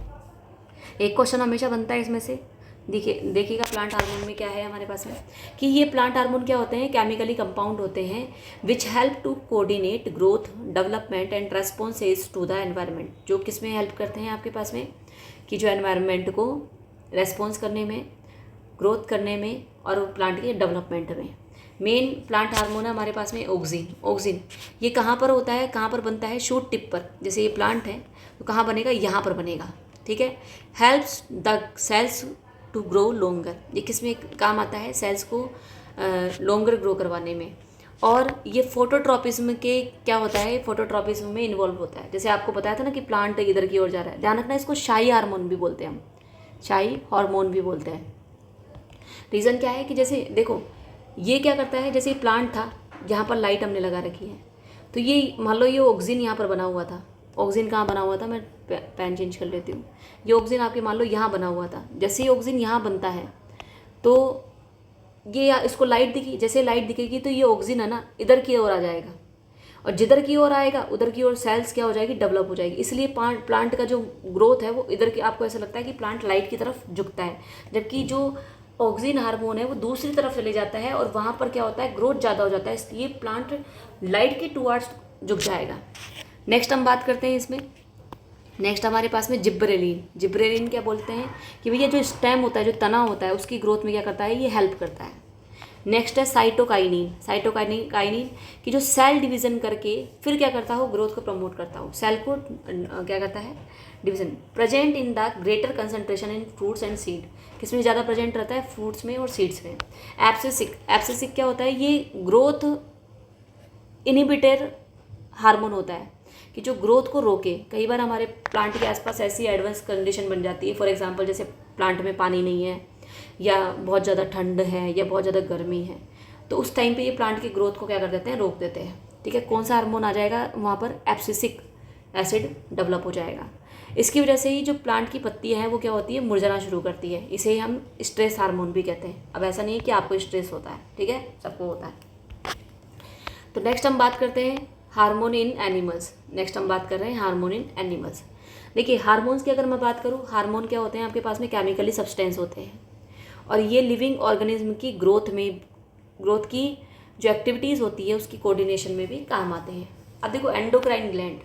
एक क्वेश्चन हमेशा बनता है इसमें से, देखिएगा प्लांट हार्मोन में क्या है हमारे पास में, कि ये प्लांट हार्मोन क्या होते हैं, केमिकली कंपाउंड होते हैं which help to coordinate growth development and responses to the environment. जो किस में हेल्प करते हैं आपके पास में, कि जो एनवायरनमेंट को रेस्पॉन्स करने में, ग्रोथ करने में और प्लांट के डेवलपमेंट में। मेन प्लांट हार्मोन है हमारे पास में ऑक्सिन। ऑक्सिन ये कहाँ पर होता है, कहाँ पर बनता है, शूट टिप पर। जैसे ये प्लांट है तो कहाँ बनेगा, यहाँ पर बनेगा। ठीक है, helps the cells to grow longer. ये किस में काम आता है, सेल्स को लॉन्गर ग्रो करवाने में। और ये फोटोट्रॉपिज्म के क्या होता है, फोटोट्रॉपिज्म में इन्वॉल्व होता है। जैसे आपको बताया था ना कि प्लांट इधर की ओर जा रहा है, ध्यान रखना इसको शाही हार्मोन भी बोलते हैं हम, शाही हार्मोन भी बोलते हैं। रीज़न क्या है कि जैसे देखो ये क्या करता है, जैसे प्लांट था यहाँ पर लाइट हमने लगा रखी है, तो ये मान लो ये ऑक्सीजन यहाँ पर बना हुआ था। ऑक्सीजन कहाँ बना हुआ था, मैं पेन चेंज कर लेती हूँ। ये ऑक्सीजन आपके मान लो यहाँ बना हुआ था। जैसे ही ऑक्सीजन यहाँ बनता है तो ये इसको लाइट दिखी, जैसे लाइट दिखेगी तो ये ऑक्सीजन है ना इधर की ओर आ जाएगा, और जिधर की ओर आएगा उधर की ओर सेल्स क्या हो जाएगी, डेवलप हो जाएगी। इसलिए प्लांट का जो ग्रोथ है वो इधर की, आपको ऐसा लगता है कि प्लांट लाइट की तरफ झुकता है, जबकि जो ऑक्सीजन हार्मोन है वो दूसरी तरफ चले जाता है और वहाँ पर क्या होता है, ग्रोथ ज़्यादा हो जाता है, इसलिए प्लांट लाइट के टुवर्ड्स झुक जाएगा। नेक्स्ट हम बात करते हैं इसमें। नेक्स्ट हमारे पास में जिब्रेलिन। जिब्रेलिन क्या बोलते हैं कि भैया जो स्टेम होता है, जो तना होता है, उसकी ग्रोथ में क्या करता है, ये हेल्प करता है। नेक्स्ट है साइटोकाइनिन। साइटोकाइनिन की जो सेल डिवीज़न करके फिर क्या करता हो, ग्रोथ को प्रमोट करता हो, सेल को क्या करता है, division. Present in the greater concentration in fruits and seed. किसमें ज़्यादा प्रेजेंट रहता है, फ्रूट्स में और सीड्स में। एब्सिसिक। एब्सिसिक क्या होता है, ये ग्रोथ इनिबिटर हार्मोन होता है कि जो ग्रोथ को रोके। कई बार हमारे प्लांट के आसपास ऐसी एडवांस कंडीशन बन जाती है, फॉर एग्जांपल जैसे प्लांट में पानी नहीं है, या बहुत ज़्यादा ठंड है, या बहुत ज़्यादा गर्मी है, तो उस टाइम पे ये प्लांट की ग्रोथ को क्या कर देते हैं, रोक देते हैं। ठीक है, कौन सा हार्मोन आ जाएगा वहाँ पर, एब्सिसिक एसिड डेवलप हो जाएगा। इसकी वजह से ही जो प्लांट की पत्तियाँ हैं वो क्या होती है, मुरझाना शुरू करती है। इसे हम स्ट्रेस हार्मोन भी कहते हैं। अब ऐसा नहीं है कि आपको स्ट्रेस होता है, ठीक है, सबको होता है। तो नेक्स्ट हम बात करते हैं हार्मोन इन एनिमल्स। नेक्स्ट हम बात कर रहे हैं हार्मोन इन एनिमल्स। देखिए हार्मोन्स की अगर मैं बात करूँ, हार्मोन क्या होते हैं, आपके पास में केमिकली सब्सटेंस होते हैं, और ये लिविंग ऑर्गेनिज्म की ग्रोथ की जो एक्टिविटीज़ होती है उसकी कोऑर्डिनेशन में भी काम आते हैं। अब देखो एंडोक्राइन ग्लैंड।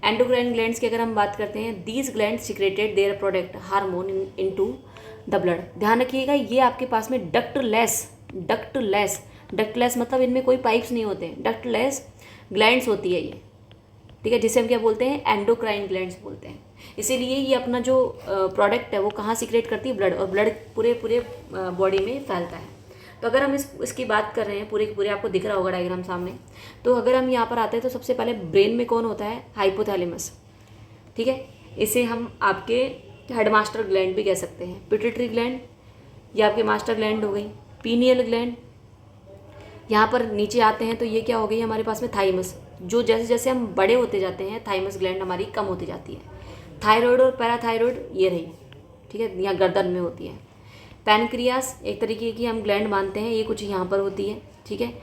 एंडोक्राइन ग्लैंड्स की अगर हम बात करते हैं, these gland secreted their product hormone into the blood. ध्यान रखिएगा ये आपके पास में डक्टलेस मतलब इनमें कोई पाइप्स नहीं होते हैं, डक्टलेस ग्लैंड्स होती है ये। ठीक है, जिसे हम क्या बोलते हैं, एंडोक्राइन ग्लैंड्स बोलते हैं। इसीलिए ये अपना जो प्रोडक्ट है वो कहाँ सिक्रेट करती है, ब्लड, और ब्लड पूरे बॉडी में फैलता है। तो अगर हम इसकी बात कर रहे हैं पूरे आपको दिख रहा होगा डायग्राम सामने, तो अगर हम यहाँ पर आते हैं तो सबसे पहले ब्रेन में कौन होता है, हाइपोथैलेमस। ठीक है, इसे हम आपके हेडमास्टर ग्लैंड भी कह सकते हैं। पिट्यूटरी ग्लैंड ये आपके मास्टर ग्लैंड हो गई। पीनियल ग्लैंड, यहाँ पर नीचे आते हैं तो ये क्या हो गई हमारे पास में, थाइमस। जो जैसे जैसे हम बड़े होते जाते हैं थाइमस ग्लैंड हमारी कम होती जाती है। थायराइड और पैराथायराइड ये रही, ठीक है, यहाँ गर्दन में होती है। पैनक्रियास एक तरीके की हम ग्लैंड मानते हैं, ये कुछ यहाँ पर होती है। ठीक है,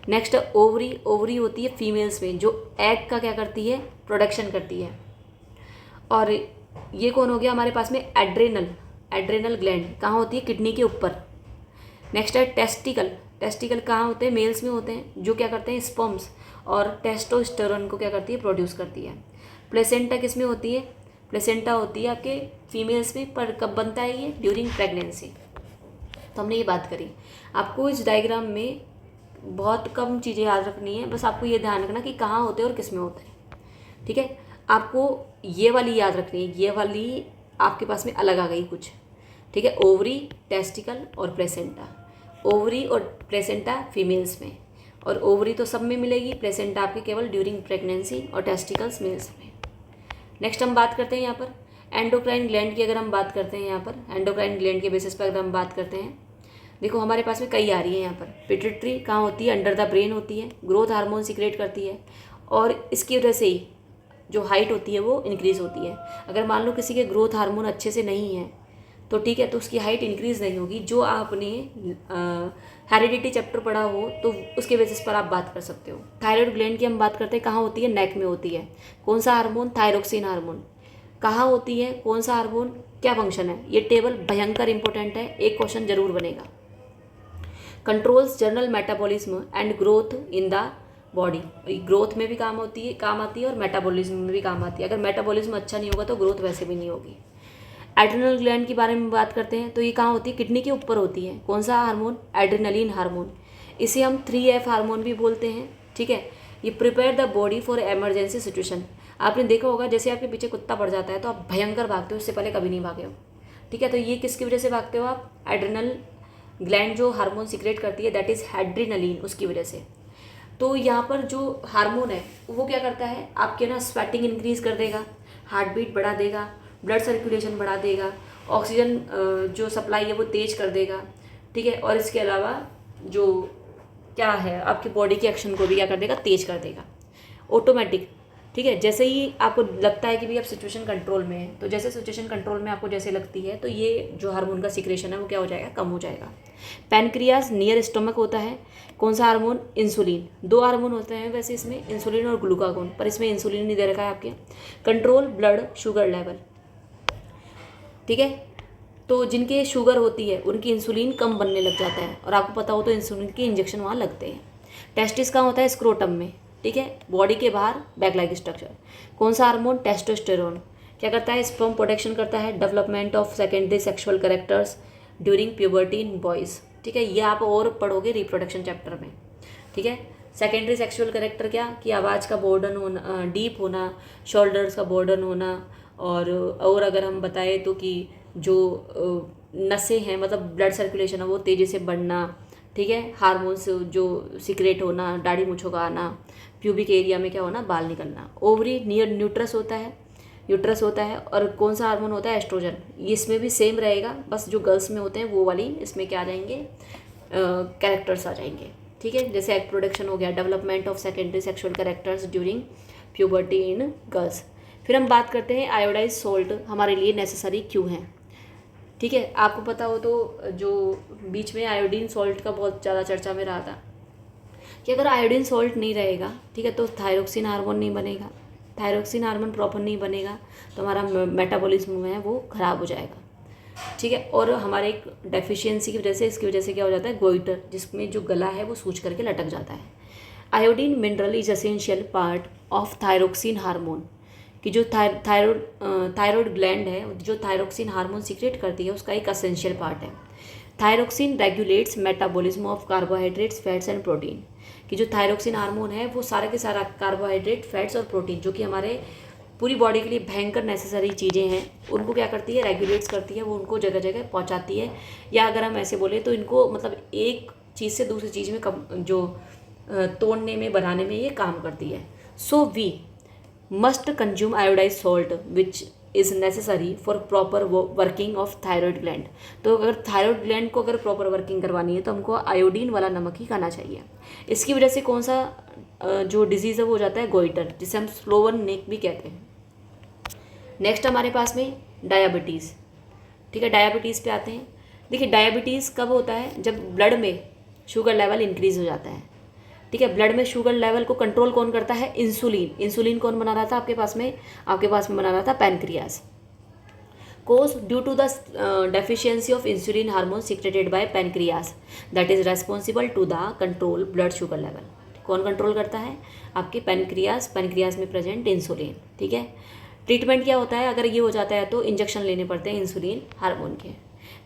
नेक्स्ट ओवरी। ओवरी होती है फीमेल्स में, जो एग का क्या करती है, प्रोडक्शन करती है। और ये कौन हो गया हमारे पास में, एड्रेनल ग्लैंड कहाँ होती है, किडनी के ऊपर। नेक्स्ट है टेस्टिकल। टेस्टिकल कहाँ होते हैं, मेल्स में होते हैं, जो क्या करते हैं, स्पर्म्स और टेस्टोस्टेरोन को क्या करती है, प्रोड्यूस करती है। प्लेसेंटा किस में होती है, प्लेसेंटा होती है आपके फीमेल्स में, पर कब बनता है ये? During pregnancy. तो हमने ये बात करी। आपको इस डायग्राम में बहुत कम चीज़ें याद रखनी है, बस आपको ये ध्यान रखना कि कहाँ होते हैं और किस में होते हैं, ठीक है। आपको ये वाली याद रखनी है, ये वाली आपके पास में अलग आ गई कुछ, ठीक है। ओवरी, टेस्टिकल और प्लेसेंटा। ओवरी और प्लेसेंटा फीमेल्स में, और ओवरी तो सब में मिलेगी, प्लेसेंटा आपके केवल ड्यूरिंग प्रेगनेंसी और टेस्टिकल्स मेल्स में। नेक्स्ट हम बात करते हैं यहाँ पर एंडोक्राइन ग्लैंड की। अगर हम बात करते हैं यहाँ पर एंडोक्राइन ग्लैंड के बेसिस पर अगर हम बात करते हैं, देखो हमारे पास में कई आ रही है यहाँ पर। पिट्यूटरी कहाँ होती है? अंडर द ब्रेन होती है, ग्रोथ हार्मोन सीक्रेट करती है, और इसकी वजह से ही जो हाइट होती है वो इंक्रीज़ होती है। अगर मान लो किसी के ग्रोथ हार्मोन अच्छे से नहीं है तो ठीक है, तो उसकी हाइट इंक्रीज़ नहीं होगी। जो आपने हेरिडिटी चैप्टर पढ़ा हो तो उसके बेसिस पर आप बात कर सकते हो। थायराइड ग्लैंड की हम बात करते हैं, कहाँ होती है? नेक में होती है। कौन सा हार्मोन? Thyroxine hormone. कहाँ होती है? कौन सा हार्मोन? क्या फंक्शन है? ये टेबल भयंकर इंपॉर्टेंट है, एक क्वेश्चन जरूर बनेगा। Controls general metabolism and growth in the body. Growth में भी काम आती है और मेटाबॉलिज्म में भी काम आती है। अगर मेटाबॉलिज्म अच्छा नहीं होगा तो ग्रोथ वैसे भी नहीं होगी। एड्रिनल ग्लैंड के बारे में बात करते हैं तो ये कहाँ होती है? किडनी के ऊपर होती है। कौन सा हार्मोन? Adrenaline hormone. इसे हम 3F हार्मोन भी बोलते हैं, ठीक है। ये prepare the body for emergency situation. आपने देखा होगा जैसे आपके पीछे कुत्ता पड़ जाता है तो आप भयंकर भागते हो, इससे पहले कभी नहीं भागे हो, ठीक है। तो ये किसकी वजह से भागते हो आप? एड्रिनल ग्लैंड जो हार्मोन सीक्रेट करती है, दैट इज़ एड्रिनलिन, उसकी वजह से। तो यहाँ पर जो हार्मोन है वो क्या करता है? आपके ना स्वेटिंग इंक्रीज़ कर देगा, हार्ट बीट बढ़ा देगा, ब्लड सर्कुलेशन बढ़ा देगा, ऑक्सीजन जो सप्लाई है वो तेज कर देगा, ठीक है। और इसके अलावा जो क्या है, आपकी बॉडी के एक्शन को भी क्या कर देगा? तेज कर देगा ऑटोमेटिक, ठीक है। जैसे ही आपको लगता है कि भाई अब सिचुएशन कंट्रोल में है, तो जैसे सिचुएशन कंट्रोल में आपको जैसे लगती है तो ये जो हार्मोन का सिक्रेशन है वो क्या हो जाएगा? कम हो जाएगा। पैनक्रियाज नियर स्टमक होता है। कौन सा हार्मोन? इंसुलिन। 2 हार्मोन होते हैं वैसे इसमें, इंसुलिन और ग्लूकागोन, पर इसमें इंसुलिन नहीं दे रखा है आपके। कंट्रोल ब्लड शुगर लेवल, ठीक है। तो जिनके शुगर होती है उनकी इंसुलिन कम बनने लग जाता है, और आपको पता हो तो इंसुलिन के इंजेक्शन वहाँ लगते हैं। टेस्टिस कहाँ होता है? स्क्रोटम में, ठीक है, बॉडी के बाहर बैग लाइक स्ट्रक्चर। कौन सा हार्मोन? टेस्टोस्टेरोन। क्या करता है? स्पर्म प्रोटेक्शन करता है, development of secondary sexual characters during puberty in boys, ठीक है। ये आप और पढ़ोगे रिप्रोडक्शन चैप्टर में, ठीक है। सेकेंडरी सेक्सुअल कैरेक्टर क्या? कि आवाज़ का बॉर्डन होना, डीप होना, शोल्डर्स का बॉर्डन होना, और अगर हम बताएं तो कि जो नसें हैं, मतलब ब्लड सर्कुलेशन है वो तेज़ी से बढ़ना, ठीक है। हार्मोन्स जो सीक्रेट होना, दाढ़ी मूँछों का आना, प्यूबिक एरिया में क्या होना? बाल निकलना। ओवरी नियर न्यूट्रस होता है, और कौन सा हार्मोन होता है? एस्ट्रोजन। इसमें भी सेम रहेगा, बस जो गर्ल्स में होते हैं वो वाली इसमें क्या आ जाएंगे? कैरेक्टर्स आ जाएंगे, ठीक है। जैसे एग प्रोडक्शन हो गया, development of secondary sexual characters during puberty in girls. फिर हम बात करते हैं आयोडाइज सॉल्ट हमारे लिए नेसेसरी क्यों है, ठीक है। आपको पता हो तो जो बीच में आयोडीन सॉल्ट का बहुत ज़्यादा चर्चा में रहा था कि अगर आयोडीन सॉल्ट नहीं रहेगा, ठीक है, तो थायरोक्सिन हार्मोन नहीं बनेगा। थायरोक्सिन हार्मोन प्रॉपर नहीं बनेगा तो हमारा मेटाबॉलिज्म है वो ख़राब हो जाएगा, ठीक है। और हमारे एक डेफिशिएंसी की वजह से, इसकी वजह से क्या हो जाता है? गोइटर, जिसमें जो गला है वो सूज करके लटक जाता है। Iodine mineral is essential part of thyroxine hormone, कि जो थायराइड ग्लैंड है जो थायरोक्सिन हार्मोन सीक्रेट करती है उसका एक एसेंशियल पार्ट है। Thyroxine regulates metabolism of carbohydrates, fats and protein, कि जो थायरोक्सिन हार्मोन है वो सारा के सारा कार्बोहाइड्रेट, फैट्स और प्रोटीन जो कि हमारे पूरी बॉडी के लिए भयंकर नेसेसरी चीज़ें हैं उनको क्या करती है? रेगुलेट्स करती है, वो उनको जगह जगह पहुंचाती है। या अगर हम ऐसे बोले तो इनको मतलब एक चीज़ से दूसरी चीज़ में जो तोड़ने में, बनाने में ये काम करती है। So we must consume iodise salt which is necessary for proper working of thyroid gland. तो अगर थायराइड ग्लैंड को अगर प्रॉपर वर्किंग करवानी है तो हमको आयोडीन वाला नमक ही खाना चाहिए। इसकी वजह से कौन सा जो डिजीज़ है वो हो जाता है? गोइटर, जिसे हम स्लोवर नेक भी कहते हैं। नेक्स्ट हमारे पास में डायबिटीज़, ठीक है। डायबिटीज़ पे आते हैं। देखिए डायबिटीज़ कब होता है? जब ब्लड में शुगर लेवल इंक्रीज़ हो जाता है, ठीक है। ब्लड में शुगर लेवल को कंट्रोल कौन करता है? इंसुलिन। इंसुलिन कौन बना रहा था आपके पास में बना रहा था pancreas. Cause due to the deficiency of insulin hormone secreted by pancreas that is responsible to the control blood sugar level. कौन कंट्रोल करता है? आपके पैनक्रियाज में प्रेजेंट इंसुलिन, ठीक है। ट्रीटमेंट क्या होता है, अगर ये हो जाता है तो इंजेक्शन लेने पड़ते हैं इंसुलिन हार्मोन के।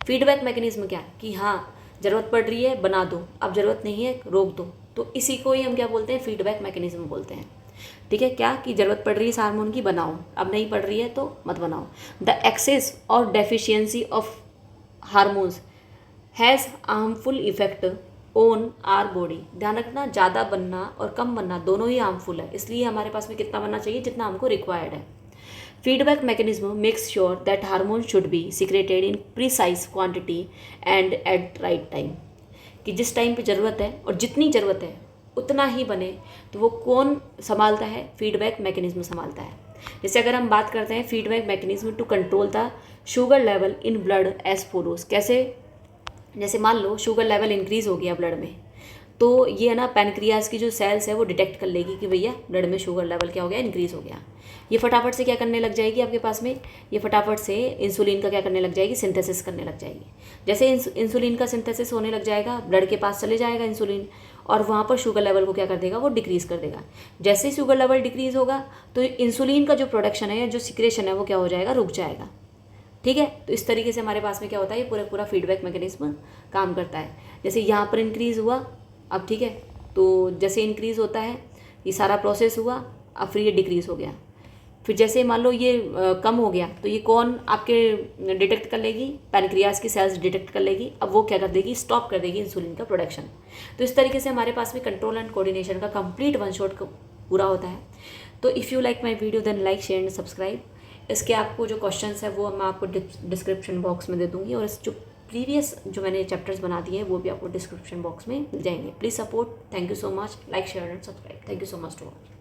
फीडबैक मैकेनिज्म क्या कि हाँ ज़रूरत पड़ रही है बना दो, अब ज़रूरत नहीं है रोक दो, तो इसी को ही हम क्या बोलते हैं, फीडबैक मैकेनिज्म बोलते हैं। ठीक है, क्या कि ज़रूरत पड़ रही है इस हार्मोन की बनाओ, अब नहीं पड़ रही है तो मत बनाओ। द एक्सेस और deficiency of hormones has harmful effect on our body. ध्यान रखना, ज़्यादा बनना और कम बनना दोनों ही हार्मफुल है, इसलिए हमारे पास में कितना बनना चाहिए जितना हमको रिक्वायर्ड है। Feedback mechanism makes sure that hormone should be secreted in precise quantity and at right time, कि जिस टाइम पे ज़रूरत है और जितनी ज़रूरत है उतना ही बने। तो वो कौन संभालता है, फीडबैक मैकेनिज्म संभालता है। जैसे अगर हम बात करते हैं feedback mechanism to control the sugar level in blood as follows. कैसे, जैसे मान लो शुगर लेवल इंक्रीज़ हो गया ब्लड में, तो ये है ना पैनक्रियाज की जो सेल्स है वो डिटेक्ट कर लेगी कि भैया ब्लड में शुगर लेवल क्या हो गया, इंक्रीज़ हो गया। ये फटाफट से क्या करने लग जाएगी आपके पास में, ये फटाफट से इंसुलिन का क्या करने लग जाएगी, सिंथेसिस करने लग जाएगी। जैसे इंसुलिन का सिंथेसिस होने लग जाएगा, ब्लड के पास चले जाएगा इंसुलिन, और वहाँ पर शुगर लेवल को क्या कर देगा, वो डिक्रीज़ कर देगा। जैसे ही शुगर लेवल डिक्रीज़ होगा तो इंसुलिन का जो प्रोडक्शन है या जो सिक्रेशन है वो क्या हो जाएगा, रुक जाएगा। ठीक है, तो इस तरीके से हमारे पास में क्या होता है, ये पूरा फीडबैक मैकेनिज्म काम करता है। जैसे यहाँ पर इंक्रीज़ हुआ, अब ठीक है, तो जैसे इंक्रीज़ होता है ये सारा प्रोसेस हुआ, अब फिर ये डिक्रीज़ हो गया। फिर जैसे मान लो ये कम हो गया, तो ये कौन आपके डिटेक्ट कर लेगी, पैनक्रियाज की सेल्स डिटेक्ट कर लेगी, अब वो क्या कर देगी, स्टॉप कर देगी इंसुलिन का प्रोडक्शन। तो इस तरीके से हमारे पास में कंट्रोल एंड कोऑर्डिनेशन का कंप्लीट वन शॉट पूरा होता है। तो if you like my video then like share and subscribe. इसके आपको जो क्वेश्चंस है वो मैं आपको डिस्क्रिप्शन बॉक्स में दे दूँगी, और इस जो प्रीवियस जो मैंने चैप्टर्स बना दिए हैं वो भी आपको डिस्क्रिप्शन बॉक्स में मिल जाएंगे। Please support, thank you so much, like share and subscribe, thank you so much to all.